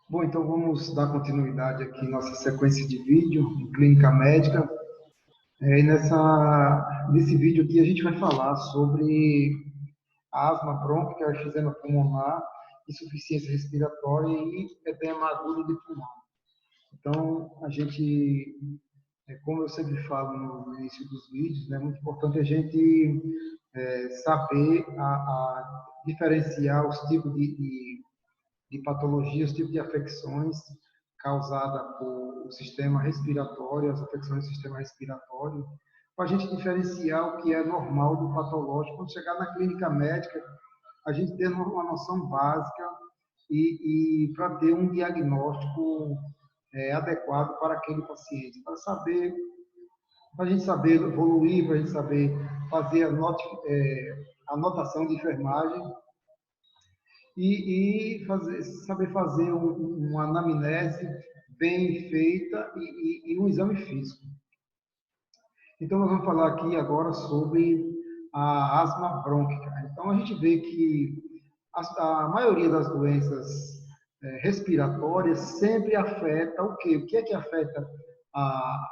Bom, então vamos dar continuidade aqui nossa sequência de vídeo em clínica médica. Nesse vídeo aqui a gente vai falar sobre asma brônquica, efizema pulmonar, insuficiência respiratória e edema agudo de pulmão. Então, como eu sempre falo no início dos vídeos, é muito importante a gente saber diferenciar os tipos de patologias, tipo de afecções causadas por o sistema respiratório, as afecções do sistema respiratório, para a gente diferenciar o que é normal do patológico. Quando chegar na clínica médica, a gente ter uma noção básica e para ter um diagnóstico adequado para aquele paciente, para a gente saber evoluir, para a gente saber fazer a anotação de enfermagem saber fazer uma anamnese bem feita e um exame físico. Então, nós vamos falar aqui agora sobre a asma brônquica. Então, a gente vê que a maioria das doenças respiratórias sempre afeta o quê? O que é que afeta a,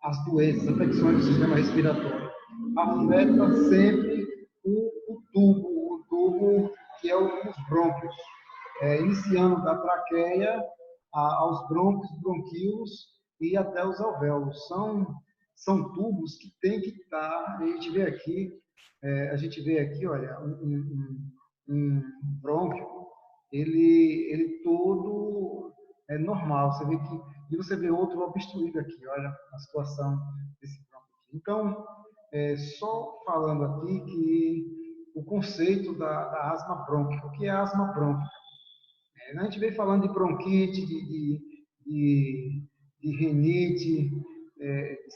as doenças, afecções do sistema respiratório? Afeta sempre o tubo que é os brônquios, iniciando da traqueia aos brônquios, bronquíolos e até os alvéolos. São tubos que tem que estar, a gente vê aqui, olha, um brônquio, ele todo é normal. Você vê que e você vê outro obstruído aqui, olha a situação desse brônquio aqui. Então, só falando aqui que o conceito da asma brônquica. O que é asma brônquica? A gente vem falando de bronquite, de rinite,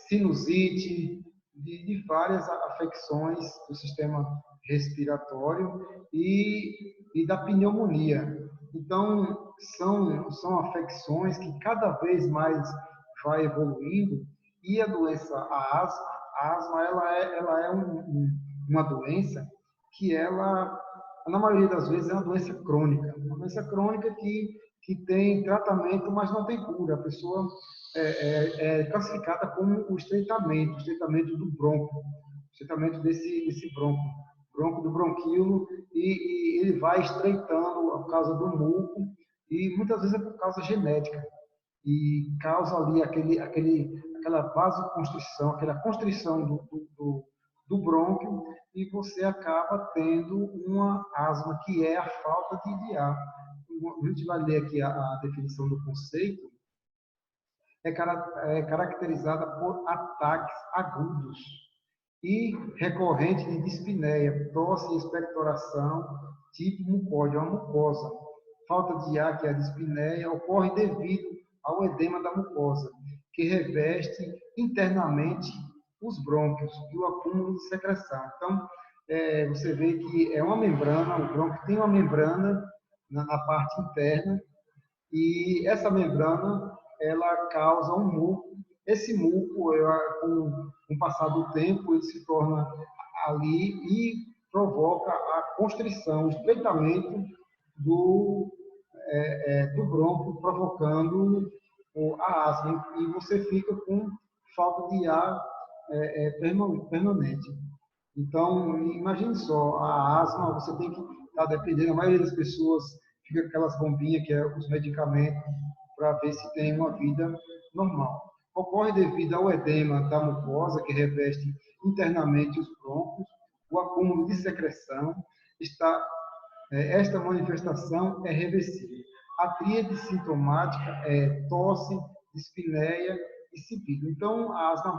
sinusite, de várias afecções do sistema respiratório e da pneumonia. Então, são afecções que cada vez mais vai evoluindo e a asma ela é uma doença que ela na maioria das vezes, é uma doença crônica. Uma doença crônica que tem tratamento, mas não tem cura. A pessoa é classificada como o estreitamento do bronco, o estreitamento desse bronco do bronquíolo, e ele vai estreitando por causa do muco, e muitas vezes é por causa genética, e causa ali aquela vasoconstrição, aquela constrição do brônquio, e você acaba tendo uma asma, que é a falta de ar. A gente vai ler aqui a definição do conceito. É caracterizada por ataques agudos e recorrente de dispneia, tosse e expectoração, tipo mucóide, uma mucosa. Falta de ar, que é a dispneia, ocorre devido ao edema da mucosa, que reveste internamente os brônquios e o acúmulo de secreção. Então, você vê que é uma membrana, o brônquio tem uma membrana na parte interna, e essa membrana ela causa um muco. Esse muco, com o passar do tempo, ele se torna ali e provoca a constrição, o estreitamento do brônquio, provocando a asma, e você fica com falta de ar permanente. Então, imagine só, a asma, você tem que estar dependendo, a maioria das pessoas fica com aquelas bombinhas, que é os medicamentos, para ver se tem uma vida normal. Ocorre devido ao edema da mucosa, que reveste internamente os brônquios, o acúmulo de secreção, esta manifestação é reversível. A tríade sintomática é tosse, dispneia e sibido. Então, a asma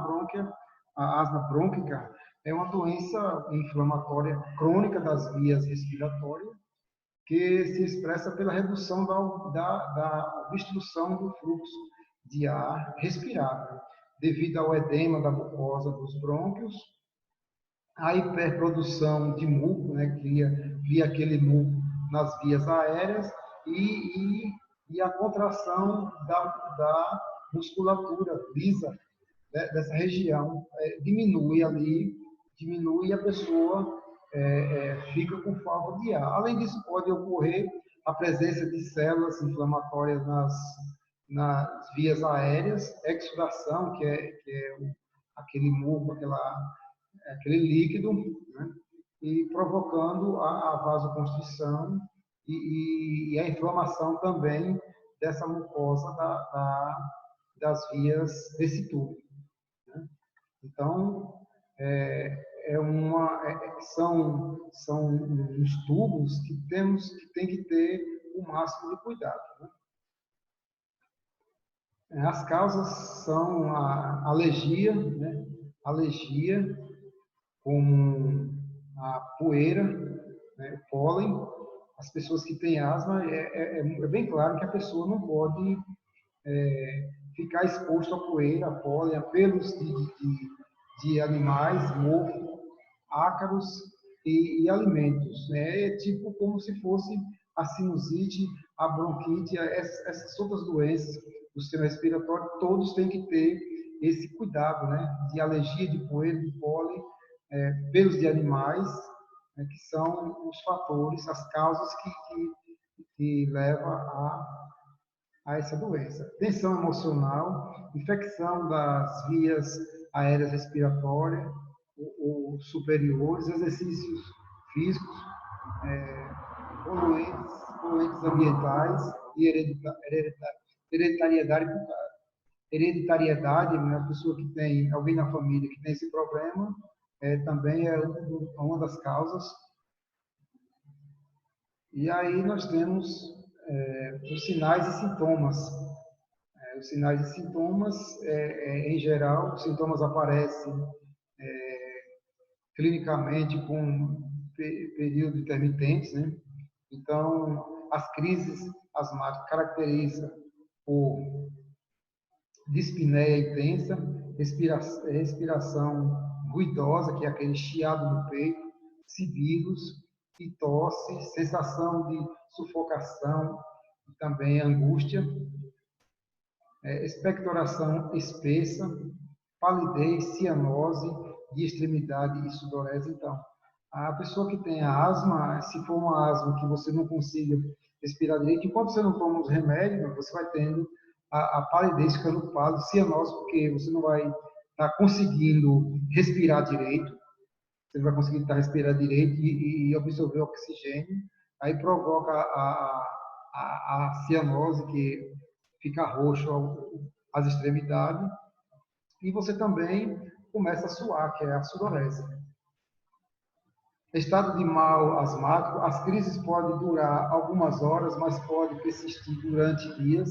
brônquica é uma doença inflamatória crônica das vias respiratórias, que se expressa pela redução da obstrução do fluxo de ar respirável, devido ao edema da mucosa dos brônquios, a hiperprodução de muco, né, cria aquele muco nas vias aéreas, e a contração da musculatura lisa, né, dessa região, diminui, e a pessoa fica com falta de ar. Além disso, pode ocorrer a presença de células inflamatórias nas vias aéreas, exudação, que é aquele muco, aquele líquido, né? E provocando a vasoconstrição e a inflamação também dessa mucosa das vias desse tubo, né? Então, são uns tubos que tem que ter o máximo de cuidado, né? As causas são a alergia, né? Alergia, como a poeira, né? O pólen. As pessoas que têm asma, é bem claro que a pessoa não pode ficar exposto a poeira, a pólen, a pelos de animais, mofo, ácaros e alimentos, né? É tipo como se fosse a sinusite, a bronquite, essas outras doenças do sistema respiratório, todos têm que ter esse cuidado, né? De alergia de poeira, de pólen, pelos de animais, né? Que são os fatores, as causas que levam a essa doença. Tensão emocional, infecção das vias aéreas respiratórias ou superiores, exercícios físicos, poluentes ambientais e hereditariedade. Hereditariedade, né? A pessoa que tem, alguém na família que tem esse problema, também é uma das causas. E aí nós temos os sinais e sintomas. Os sinais e sintomas, em geral, os sintomas aparecem clinicamente com períodos intermitentes, né? Então, as crises asmáticas caracterizam por dispneia intensa, respiração ruidosa, que é aquele chiado no peito, sibilos e tosse, sensação de sufocação e também angústia, expectoração espessa, palidez, cianose de extremidade e sudorese. Então, a pessoa que tem asma, se for uma asma que você não consiga respirar direito, enquanto você não toma os remédios, você vai tendo a palidez ficando pálido, cianose, porque você não vai estar conseguindo respirar direito, você não vai conseguir estar respirando direito e absorver o oxigênio, aí provoca a cianose, que fica roxo as extremidades, e você também começa a suar, que é a sudorese. Estado de mal asmático, as crises podem durar algumas horas, mas pode persistir durante dias.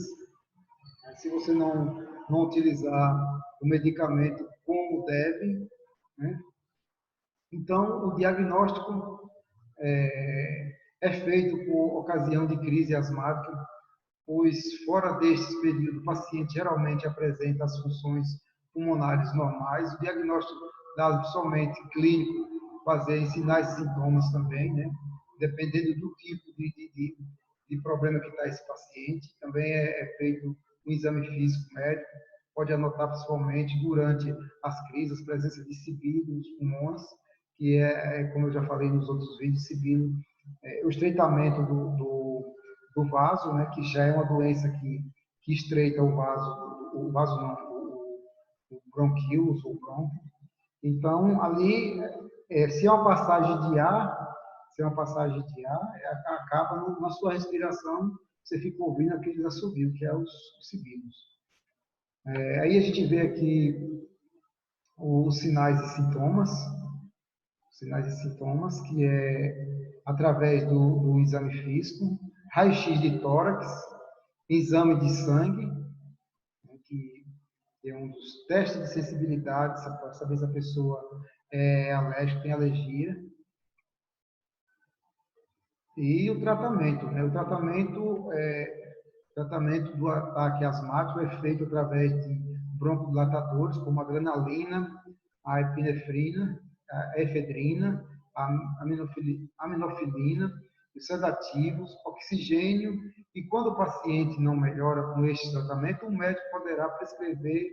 Se você não utilizar o medicamento como deve, né? Então, o diagnóstico é feito por ocasião de crise asmática, pois fora destes períodos o paciente geralmente apresenta as funções pulmonares normais. O diagnóstico dado somente clínico, baseia em sinais e sintomas também, né? Dependendo do tipo de problema que está esse paciente. Também é feito um exame físico médico, pode anotar principalmente durante as crises, a presença de sibilo nos pulmões, que como eu já falei nos outros vídeos, sibilo, o estreitamento do vaso, né, que já é uma doença que estreita o vaso não, o bronquíolo, o bronco. Então, ali, se é uma passagem de ar, acaba na sua respiração, você fica ouvindo aqueles assobios, que é os sibilos. Aí a gente vê aqui os sinais e sintomas, que é através do exame físico, raio-x de tórax, exame de sangue, né, que é um dos testes de sensibilidade para saber se a pessoa é alérgica, tem alergia. E o tratamento, né? O tratamento do ataque asmático é feito através de broncodilatadores, como a adrenalina, a epinefrina, a efedrina, a aminofilina, os sedativos, oxigênio, e quando o paciente não melhora com este tratamento, o médico poderá prescrever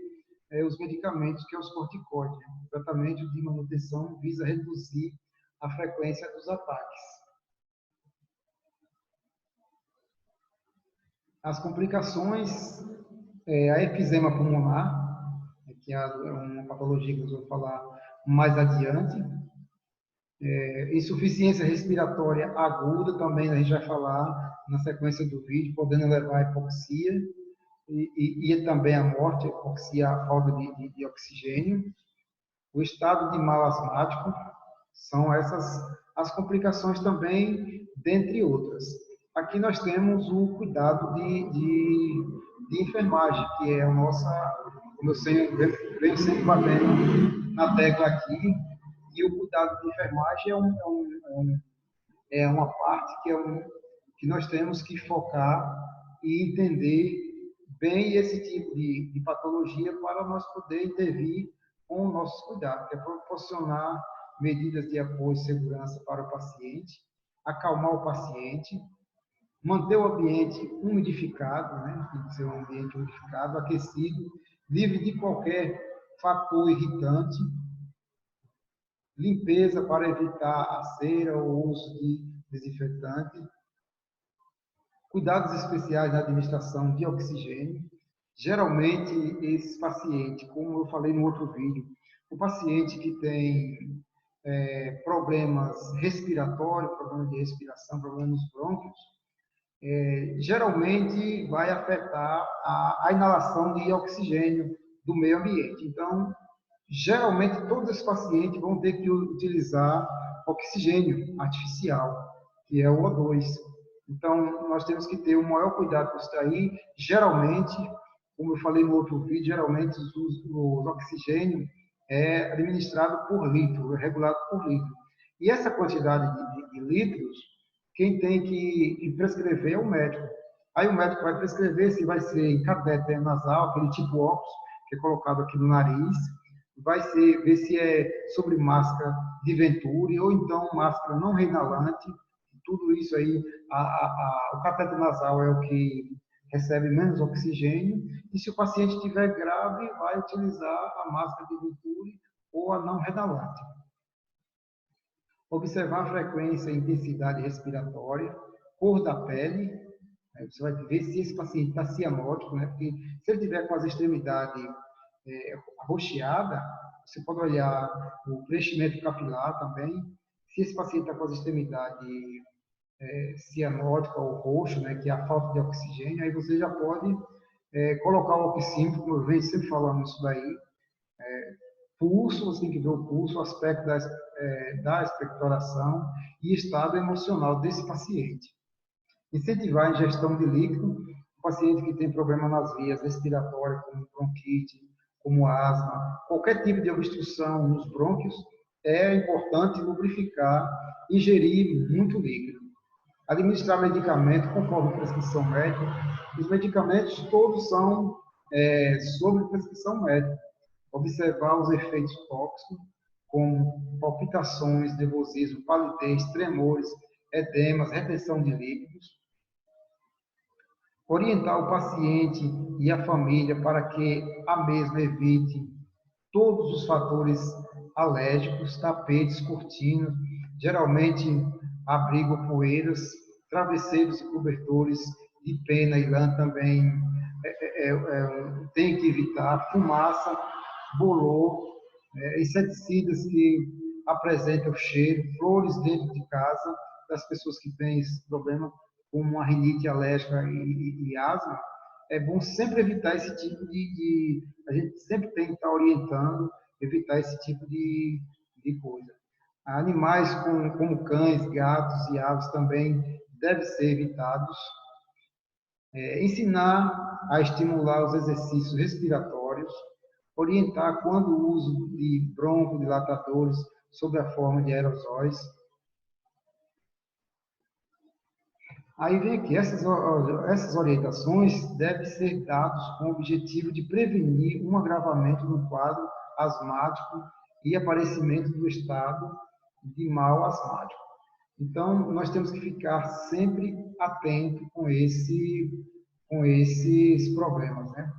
os medicamentos, que é os corticoides. O tratamento de manutenção visa reduzir a frequência dos ataques. As complicações, a efizema pulmonar, que é uma patologia que nós vamos falar mais adiante. Insuficiência respiratória aguda, também a gente vai falar na sequência do vídeo, podendo levar a hipoxia e também a morte, a hipoxia, a falta de oxigênio. O estado de mal asmático, são essas as complicações também, dentre outras. Aqui nós temos o cuidado de enfermagem, que é a nossa, como eu venho sempre batendo na tecla aqui, e o cuidado de enfermagem é uma parte que nós temos que focar e entender bem esse tipo de patologia para nós poder intervir com o nosso cuidado, que é proporcionar medidas de apoio e segurança para o paciente, acalmar o paciente, manter o ambiente umidificado, né? Tem que ser um ambiente umidificado, aquecido, livre de qualquer fator irritante, limpeza para evitar a cera ou o uso de desinfetante, cuidados especiais na administração de oxigênio. Geralmente, esses pacientes, como eu falei no outro vídeo, o paciente que tem problemas respiratórios, problemas de respiração, problemas nos brônquios, geralmente vai afetar a inalação de oxigênio do meio ambiente. Então, geralmente, todos os pacientes vão ter que utilizar oxigênio artificial, que é o O2. Então, nós temos que ter o maior cuidado com isso daí. Geralmente, como eu falei no outro vídeo, geralmente o oxigênio é administrado por litro, é regulado por litro. E essa quantidade de litros, quem tem que prescrever é o médico. Aí o médico vai prescrever se vai ser em catéter nasal, aquele tipo óculos, que é colocado aqui no nariz, vai ver se é sobre máscara de Venturi, ou então máscara não reinalante. Tudo isso aí, o cateter nasal é o que recebe menos oxigênio, e se o paciente estiver grave, vai utilizar a máscara de Venturi ou a não reinalante. Observar a frequência e intensidade respiratória, cor da pele, você vai ver se esse paciente está cianótico, né? Porque se ele tiver com as extremidades arroxeadas, você pode olhar o preenchimento capilar também. Se esse paciente está com as extremidades cianótica ou roxo, né, que é a falta de oxigênio, aí você já pode colocar o oxímetro, como eu venho sempre falando isso daí. Pulso, você tem que ver o pulso, o aspecto da expectoração e estado emocional desse paciente. Incentivar a ingestão de líquido. O paciente que tem problema nas vias respiratórias, como bronquite, como asma, qualquer tipo de obstrução nos brônquios, é importante lubrificar, ingerir muito líquido. Administrar medicamento conforme prescrição médica. Os medicamentos todos são sob prescrição médica. Observar os efeitos tóxicos, como palpitações, nervosismo, palidez, tremores, edemas, retenção de líquidos. Orientar o paciente e a família para que a mesma evite todos os fatores alérgicos, tapetes, cortinas, geralmente abrigo poeiras, travesseiros e cobertores de pena e lã também tem que evitar, fumaça, bolor, inseticidas que apresentam cheiro, flores dentro de casa, das pessoas que têm esse problema, como a rinite alérgica e asma, é bom sempre evitar esse tipo a gente sempre tem que estar orientando, evitar esse tipo de coisa. Animais como cães, gatos e aves também devem ser evitados. Ensinar a estimular os exercícios respiratórios, orientar quando o uso de broncodilatadores sob a forma de aerosóis. Aí vem aqui, essas orientações devem ser dadas com o objetivo de prevenir um agravamento no quadro asmático e aparecimento do estado de mal asmático. Então, nós temos que ficar sempre atento com esses problemas, né?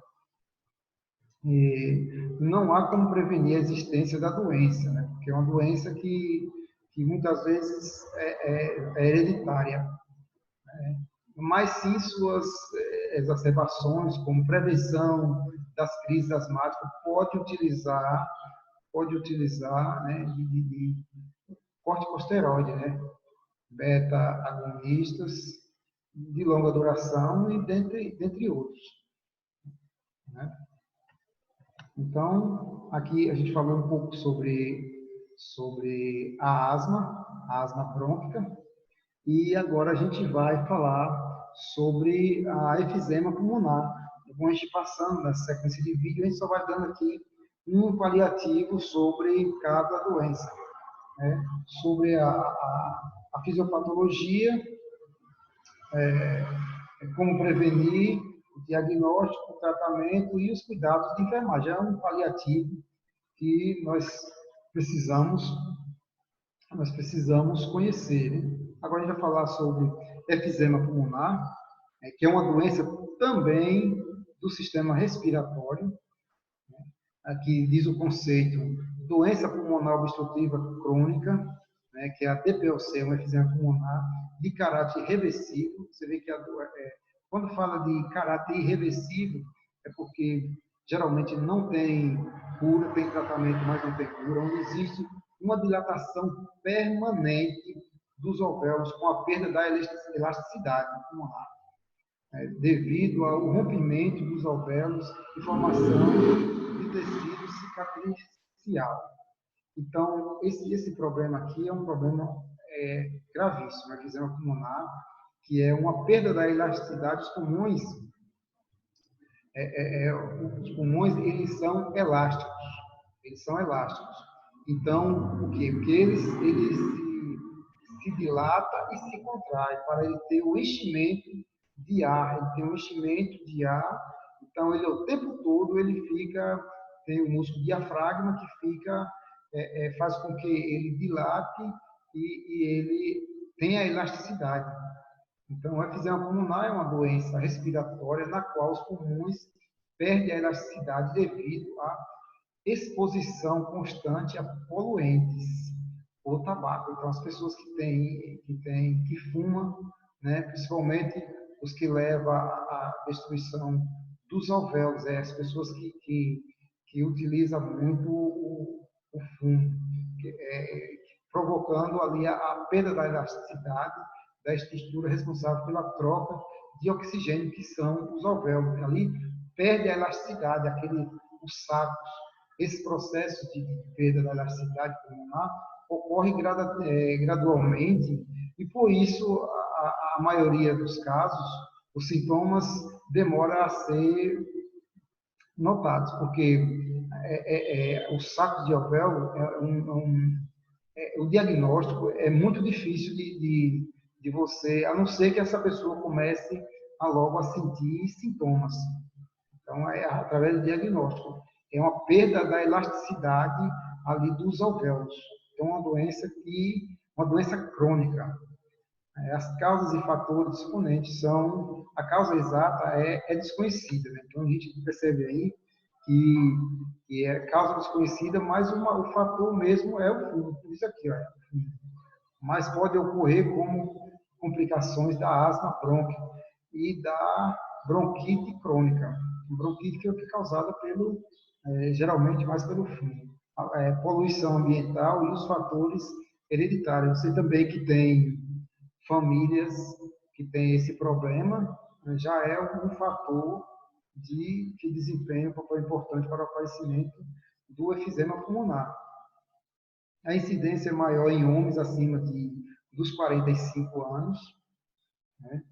E não há como prevenir a existência da doença, né? Porque é uma doença que muitas vezes é hereditária, né? Mas sim suas exacerbações, como prevenção das crises asmáticas, pode utilizar, né, de corticosteroide, né, beta-agonistas de longa duração e dentre outros, né? Então, aqui a gente falou um pouco sobre a asma brônquica, e agora a gente vai falar sobre a efizema pulmonar. Vamos a gente passando nessa sequência de vídeo, a gente só vai dando aqui um paliativo sobre cada doença, né? Sobre a fisiopatologia, como prevenir, o diagnóstico, o tratamento e os cuidados de enfermagem. É um paliativo que nós precisamos conhecer, né? Agora a gente vai falar sobre efizema pulmonar, que é uma doença também do sistema respiratório. Aqui diz o conceito doença pulmonar obstrutiva crônica, né, que é a DPOC, um efizema pulmonar de caráter irreversível. Você vê que quando fala de caráter irreversível, é porque geralmente não tem cura, tem tratamento, mas não tem cura, onde existe uma dilatação permanente dos alvéolos com a perda da elasticidade pulmonar, devido ao rompimento dos alvéolos e formação de tecido cicatricial. Então, esse problema aqui é um problema gravíssimo, a efizema pulmonar, que é uma perda da elasticidade. Os pulmões, eles são elásticos. Então, o quê? Porque eles se dilata e se contrai para ele ter o enchimento de ar. Ele tem um enchimento de ar, então ele o tempo todo tem o músculo diafragma que faz com que ele dilate e ele tenha elasticidade. Então, a efizema pulmonar é uma doença respiratória na qual os pulmões perdem a elasticidade devido à exposição constante a poluentes ou tabaco. Então, as pessoas que fumam, né, principalmente os que levam à destruição dos alvéolos, as pessoas que utilizam muito o fumo, provocando ali a perda da elasticidade da estrutura responsável pela troca de oxigênio, que são os alvéolos. Ali perde a elasticidade, os sacos. Esse processo de perda da elasticidade pulmonar ocorre gradualmente e, por isso, a maioria dos casos, os sintomas demoram a ser notados, porque o saco de alvéolo o diagnóstico é muito difícil de você, a não ser que essa pessoa comece logo a sentir sintomas. Então, é através do diagnóstico. É uma perda da elasticidade ali dos alvéolos. Então, uma doença crônica. As causas e fatores exponentes a causa exata é desconhecida, né? Então, a gente percebe aí que é causa desconhecida, mas o fator mesmo é o fumo. Isso aqui, ó, mas pode ocorrer como complicações da asma brônquica e da bronquite crônica. Bronquite que é causada geralmente mais pelo fumo. Poluição ambiental e os fatores hereditários. Você também que tem famílias que têm esse problema, já é um fator que desempenha um papel importante para o aparecimento do efizema pulmonar. A incidência é maior em homens acima dos 45 anos, né?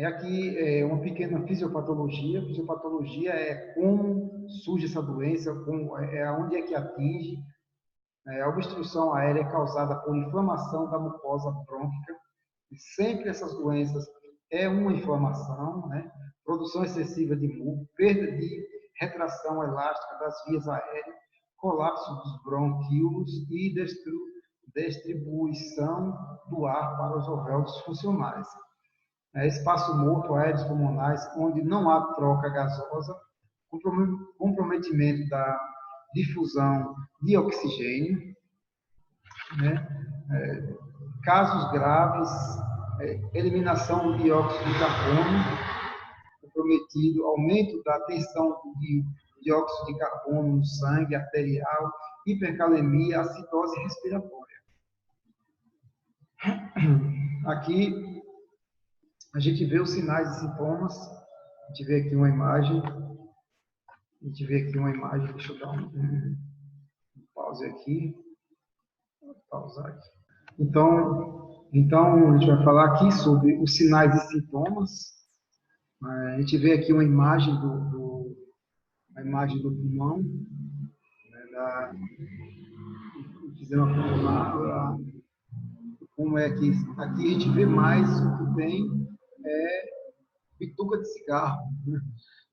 Aqui uma pequena fisiopatologia. Fisiopatologia é como surge essa doença, onde é que atinge. A obstrução aérea é causada por inflamação da mucosa brônquica. E sempre essas doenças é uma inflamação, né? Produção excessiva de muco, perda de retração elástica das vias aéreas, colapso dos bronquíolos e distribuição do ar para os alvéolos funcionais. Espaço morto, aéreos pulmonares, onde não há troca gasosa, comprometimento da difusão de oxigênio, né? Casos graves, eliminação do dióxido de carbono, comprometido, aumento da tensão de dióxido de carbono no sangue arterial, hipercalemia, acidose respiratória. Aqui a gente vê os sinais e sintomas. A gente vê aqui uma imagem. Deixa eu dar um pause aqui. Vou pausar aqui. Então, a gente vai falar aqui sobre os sinais e sintomas. A gente vê aqui uma imagem do pulmão, né, como é que aqui a gente vê mais o que tem bituca de cigarro. Né?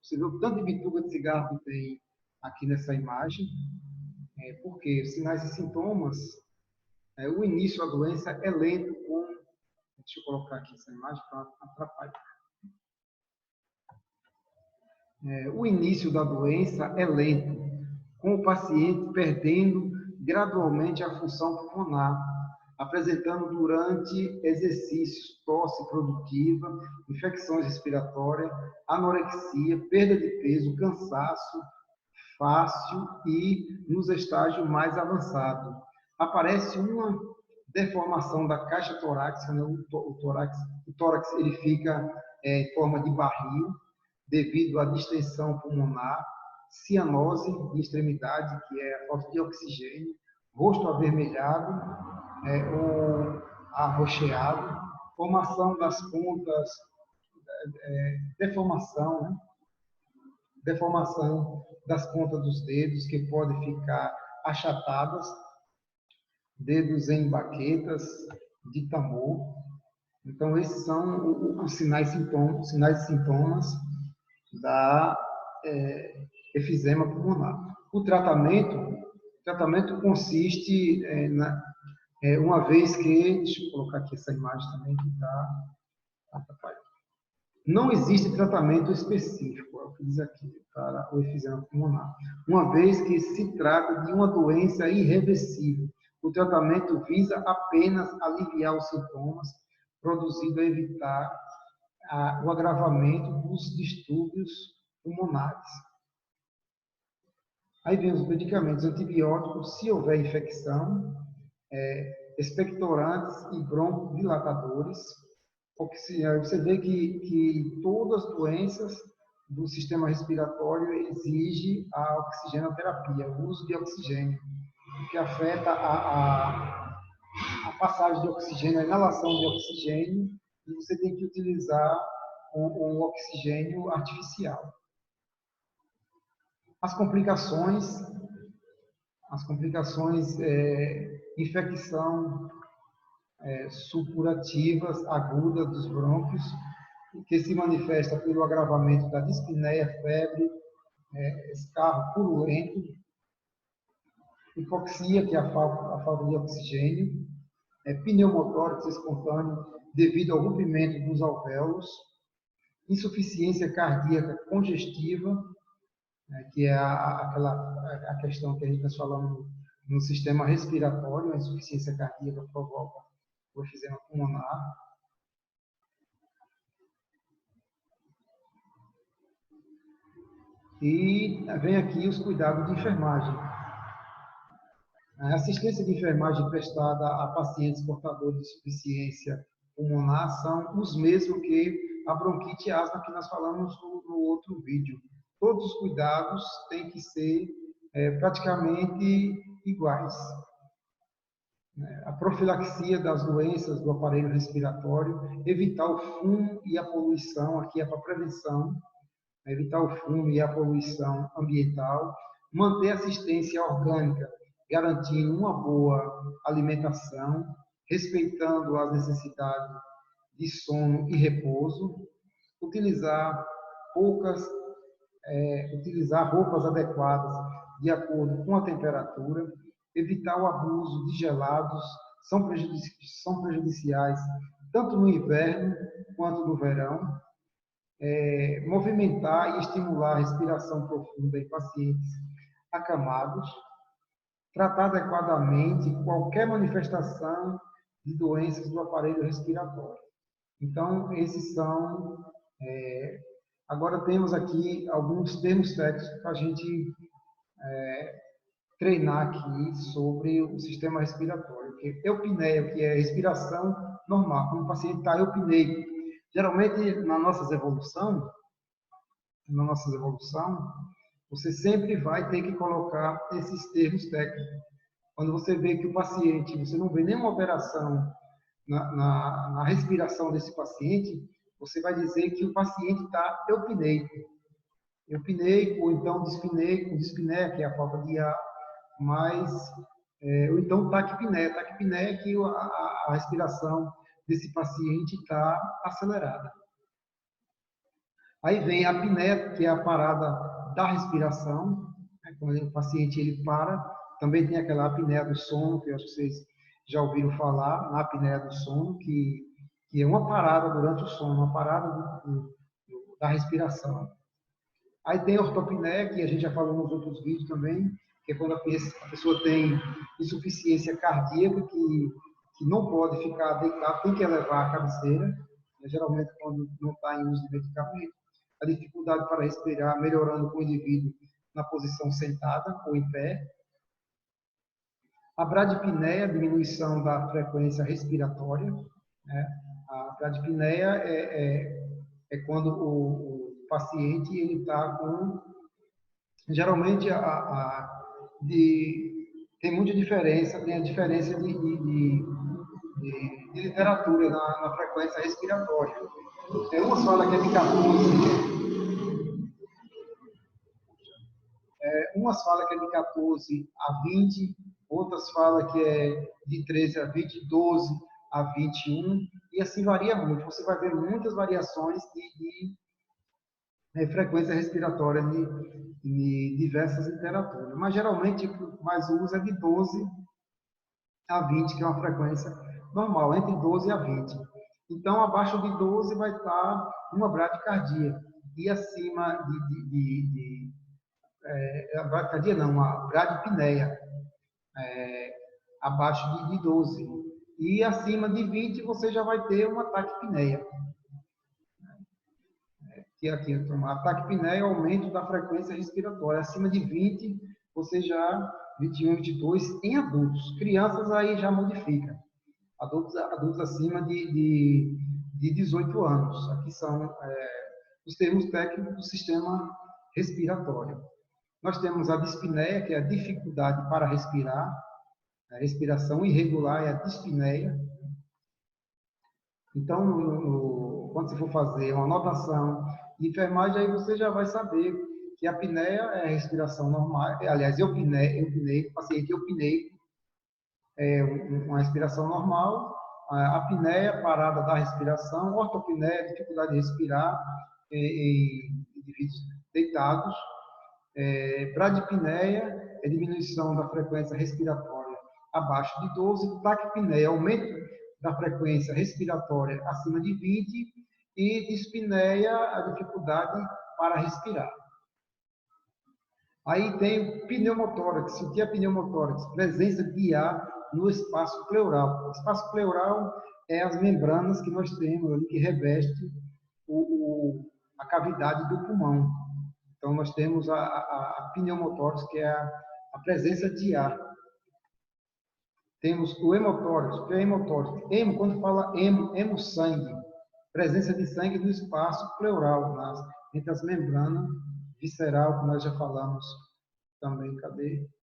Você vê o tanto de bituca de cigarro que tem aqui nessa imagem, porque sinais e sintomas, o início da doença é lento com... Deixa eu colocar aqui essa imagem para atrapalhar. O início da doença é lento, com o paciente perdendo gradualmente a função pulmonar, apresentando durante exercícios tosse produtiva, infecções respiratórias, anorexia, perda de peso, cansaço fácil e nos estágios mais avançados. Aparece uma deformação da caixa torácica, né? O tórax ele fica em forma de barril, devido à distensão pulmonar, cianose de extremidade, que é a falta de oxigênio, rosto avermelhado ou arroxeado, formação das pontas, deformação, né? Deformação das pontas dos dedos, que podem ficar achatadas, dedos em baquetas de tambor. Então, esses são os sinais e sintomas da efisema pulmonar. O tratamento consiste uma vez que... Deixa eu colocar aqui essa imagem também que está atrapalhando. Não existe tratamento específico, é o que diz aqui, para o efisema pulmonar, uma vez que se trata de uma doença irreversível. O tratamento visa apenas aliviar os sintomas, produzindo a evitar o agravamento dos distúrbios pulmonares. Aí vem os medicamentos antibióticos, se houver infecção, expectorantes e broncodilatadores. Você vê que todas as doenças do sistema respiratório exigem a oxigenoterapia, o uso de oxigênio, que afeta a passagem de oxigênio, a inalação de oxigênio, e você tem que utilizar um oxigênio artificial. As complicações, infecção supurativas agudas dos brônquios, que se manifesta pelo agravamento da dispneia, febre, escarro purulento, hipoxia, que é a falta de oxigênio, pneumotórax espontâneo devido ao rompimento dos alvéolos, insuficiência cardíaca congestiva, que é a questão que a gente está falando no sistema respiratório, a insuficiência cardíaca provoca o efisema pulmonar. E vem aqui os cuidados de enfermagem. A assistência de enfermagem prestada a pacientes portadores de insuficiência pulmonar são os mesmos que a bronquite e asma que nós falamos no outro vídeo. Todos os cuidados têm que ser praticamente iguais. A profilaxia das doenças do aparelho respiratório, evitar o fumo e a poluição, aqui é para prevenção, evitar o fumo e a poluição ambiental, manter assistência orgânica, garantindo uma boa alimentação, respeitando as necessidades de sono e repouso, utilizar roupas adequadas de acordo com a temperatura, evitar o abuso de gelados, são prejudiciais tanto no inverno quanto no verão, movimentar e estimular a respiração profunda em pacientes acamados, tratar adequadamente qualquer manifestação de doenças do aparelho respiratório. Então, esses são Agora temos aqui alguns termos técnicos para a gente treinar aqui sobre o sistema respiratório. Que eupneia, que é respiração normal, quando o paciente está eupneico. Geralmente, na nossa evolução, você sempre vai ter que colocar esses termos técnicos. Quando você vê que o paciente, você não vê nenhuma alteração na respiração desse paciente, você vai dizer que o paciente está eupneico. Eupneico, ou então dispneico, dispneia, que é a falta de ar, mas, ou então taquipneia. Taquipneia é que a respiração desse paciente está acelerada. Aí vem a apneia, que é a parada da respiração. Quando o paciente ele para, também tem aquela apneia do sono, que eu acho que vocês já ouviram falar, na apneia do sono, que é uma parada durante o sono, uma parada da respiração. Aí tem a ortopneia, que a gente já falou nos outros vídeos também, que é quando a pessoa tem insuficiência cardíaca, que não pode ficar deitado, tem que elevar a cabeceira, geralmente quando não está em uso de medicamento. A dificuldade para respirar, melhorando com o indivíduo na posição sentada ou em pé. A bradipneia, diminuição da frequência respiratória. Né? A bradipneia é quando o paciente está com... Geralmente, tem muita diferença, tem a diferença de literatura na frequência respiratória. Umas falam que é de 14 a 20, outras falam que é de 13 a 20, 12 a 21, e assim varia muito. Você vai ver muitas variações de frequência respiratória de diversas literaturas. Mas geralmente o que mais usa é de 12 a 20, que é uma frequência normal, entre 12 a 20. Então, abaixo de 12 vai estar uma bradicardia. E acima a bradicardia não, a bradipneia, abaixo de 12. E acima de 20 você já vai ter uma taquipneia. Que é aqui, a taquipneia é o aumento da frequência respiratória. Acima de 20, você já, 21, 22, em adultos. Crianças aí já modifica. Adultos acima de 18 anos. Aqui são os termos técnicos do sistema respiratório. Nós temos a dispneia, que é a dificuldade para respirar. A respiração irregular é a dispneia. Então, quando você for fazer uma anotação de enfermagem, aí você já vai saber que a apneia é a respiração normal. Aliás, eupneico, paciente eupneico, é uma respiração normal. A apneia, parada da respiração. Ortopneia, dificuldade de respirar em indivíduos deitados. Bradipneia é diminuição da frequência respiratória abaixo de 12. Taquipneia, aumento da frequência respiratória acima de 20. E dispneia, a dificuldade para respirar. Aí tem pneumotórax. O que é pneumotórax? Presença de ar no espaço pleural. O espaço pleural é as membranas que nós temos ali que reveste a cavidade do pulmão. Então, nós temos a pneumotórax, que é a presença de ar. Temos o hemotórax, que é hemotórax. Quando fala hemosangue, presença de sangue no espaço pleural, entre as membranas visceral, que nós já falamos também. Cadê?